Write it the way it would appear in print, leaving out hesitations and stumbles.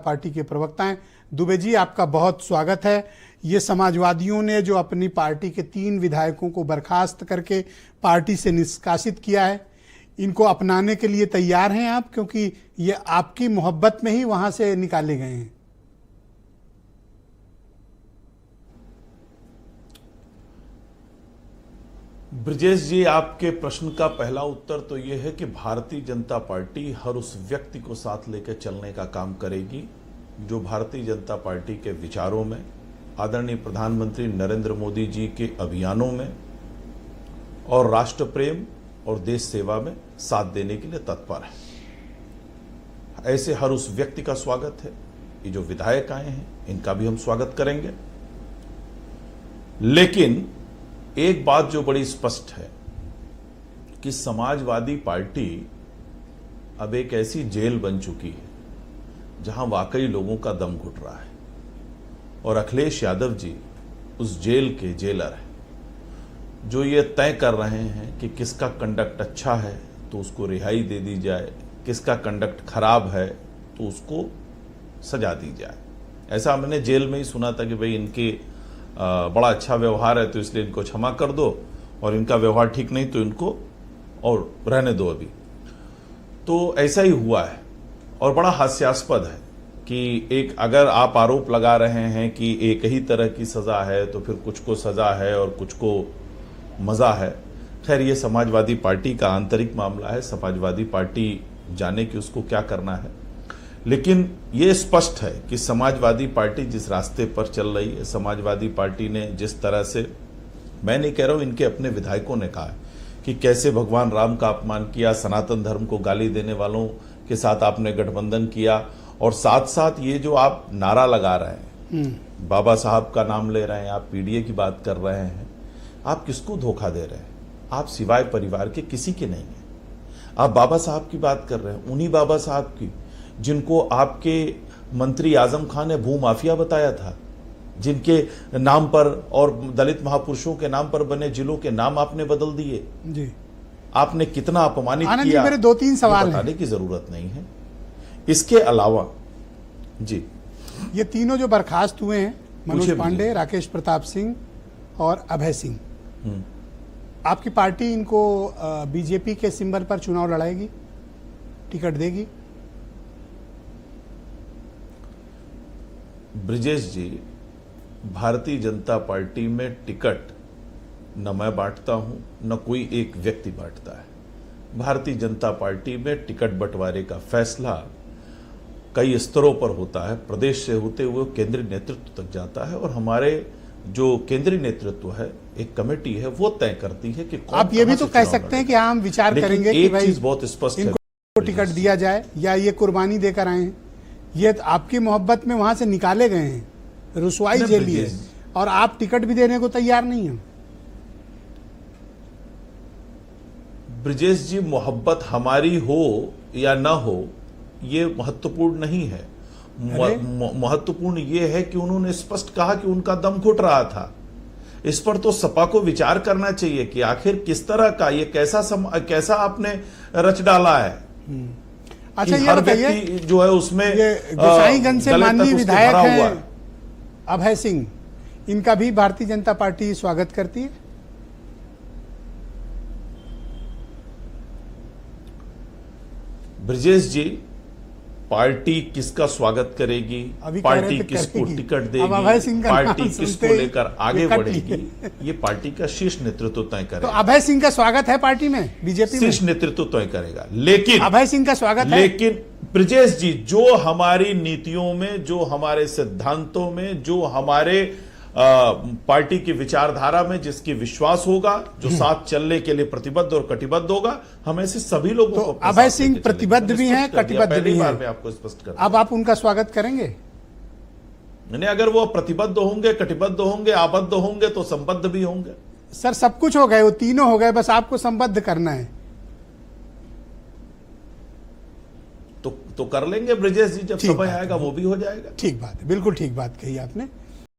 Party के प्रवक्ता हैं। दुबे जी, आपका बहुत स्वागत है। ये समाजवादियों ने जो अपनी पार्टी के 3 विधायकों को बर्खास्त करके पार्टी से निष्कासित किया है, इनको अपनाने के लिए तैयार हैं आप, क्योंकि ये आपकी मोहब्बत में ही वहां से निकाले गए हैं। ब्रजेश जी, आपके प्रश्न का पहला उत्तर तो यह है कि भारतीय जनता पार्टी हर उस व्यक्ति को साथ लेकर चलने का काम करेगी जो भारतीय जनता पार्टी के विचारों में, आदरणीय प्रधानमंत्री नरेंद्र मोदी जी के अभियानों में और राष्ट्र प्रेम और देश सेवा में साथ देने के लिए तत्पर है। ऐसे हर उस व्यक्ति का स्वागत है। ये जो विधायक आए हैं, इनका भी हम स्वागत करेंगे। लेकिन एक बात जो बड़ी स्पष्ट है कि समाजवादी पार्टी अब एक ऐसी जेल बन चुकी है जहां वाकई लोगों का दम घुट रहा है, और अखिलेश यादव जी उस जेल के जेलर हैं जो ये तय कर रहे हैं कि किसका कंडक्ट अच्छा है तो उसको रिहाई दे दी जाए, किसका कंडक्ट खराब है तो उसको सजा दी जाए। ऐसा मैंने जेल में ही सुना था कि भाई इनके बड़ा अच्छा व्यवहार है तो इसलिए इनको क्षमा कर दो, और इनका व्यवहार ठीक नहीं तो इनको और रहने दो अभी। तो ऐसा ही हुआ है, और बड़ा हास्यास्पद है कि एक अगर आप आरोप लगा रहे हैं कि एक ही तरह की सजा है तो फिर कुछ को सजा है और कुछ को मजा है। खैर, ये समाजवादी पार्टी का आंतरिक मामला है, समाजवादी पार्टी जाने कि उसको क्या करना है। लेकिन ये स्पष्ट है कि समाजवादी पार्टी जिस रास्ते पर चल रही है, समाजवादी पार्टी ने जिस तरह से, मैं नहीं कह रहा हूं, इनके अपने विधायकों ने कहा है कि कैसे भगवान राम का अपमान किया, सनातन धर्म को गाली देने वालों के साथ आपने गठबंधन किया, और साथ साथ ये जो आप नारा लगा रहे हैं, बाबा साहब का नाम ले रहे हैं, आप पीडीए की बात कर रहे हैं, आप किसको धोखा दे रहे हैं? आप सिवाय परिवार के किसी के नहीं है। आप बाबा साहब की बात कर रहे हैं, उन्हीं बाबा साहब की जिनको आपके मंत्री आजम खान ने भूमाफिया बताया था, जिनके नाम पर और दलित महापुरुषों के नाम पर बने जिलों के नाम आपने बदल दिए जी। आपने कितना अपमानित किया, मेरे 2-3 सवाल बताने की जरूरत नहीं है। इसके अलावा जी, ये तीनों जो बर्खास्त हुए हैं, मनोज पांडे, राकेश प्रताप सिंह और अभय सिंह, आपकी पार्टी इनको बीजेपी के सिंबल पर चुनाव लड़ाएगी, टिकट देगी? ब्रजेश जी, भारतीय जनता पार्टी में टिकट न मैं बांटता हूं, न कोई एक व्यक्ति बांटता है। भारतीय जनता पार्टी में टिकट बंटवारे का फैसला कई स्तरों पर होता है, प्रदेश से होते हुए केंद्रीय नेतृत्व तक जाता है, और हमारे जो केंद्रीय नेतृत्व है, एक कमेटी है, वो तय करती है कि कौन। आप ये भी तो कह सकते हैं कि हम विचार करेंगे कि भाई चीज बहुत स्पष्ट है, इनको टिकट दिया जाए, या ये कुर्बानी देकर आए हैं, ये आपकी मोहब्बत में वहां से निकाले गए हैं, रुसवाई झेली है, और आप टिकट भी देने को तैयार नहीं हैं। ब्रजेश जी, मोहब्बत हमारी हो या ना हो ये महत्वपूर्ण नहीं है। महत्वपूर्ण ये है कि उन्होंने स्पष्ट कहा कि उनका दम घुट रहा था। इस पर तो सपा को विचार करना चाहिए कि आखिर किस तरह का ये कैसा आपने रच डाला है। अच्छा, ये बताइए, जो है उसमें गोसाईगंज से माननीय विधायक हैं अभय सिंह, इनका भी भारतीय जनता पार्टी स्वागत करती है? ब्रजेश जी, पार्टी किसका स्वागत करेगी, पार्टी किसको टिकट देगी, पार्टी किसको लेकर आगे बढ़ेगी, ये पार्टी का शीर्ष नेतृत्व तय करेगा। तो अभय सिंह का स्वागत है पार्टी में, बीजेपी में शीर्ष नेतृत्व तय करेगा। लेकिन अभय सिंह का स्वागत है, लेकिन ब्रजेश जी, जो हमारी नीतियों में, जो हमारे सिद्धांतों में, जो हमारे पार्टी की विचारधारा में जिसकी विश्वास होगा, जो साथ चलने के लिए प्रतिबद्ध और कटिबद्ध होगा, हम ऐसे सभी लोगों तो को अभय सिंह प्रतिबद्ध भी हैं, कटिबद्ध भी हैं। मैं आपको स्पष्ट कर, अब आप उनका स्वागत करेंगे? नहीं, अगर वो प्रतिबद्ध होंगे, कटिबद्ध होंगे, आबद्ध होंगे तो संबद्ध भी होंगे। सर, सब कुछ हो गए, वो तीनों हो गए, बस आपको संबद्ध करना है। तो कर लेंगे ब्रजेश जी, जब समय आएगा वो भी हो जाएगा। ठीक बात है, बिल्कुल ठीक बात कही आपने।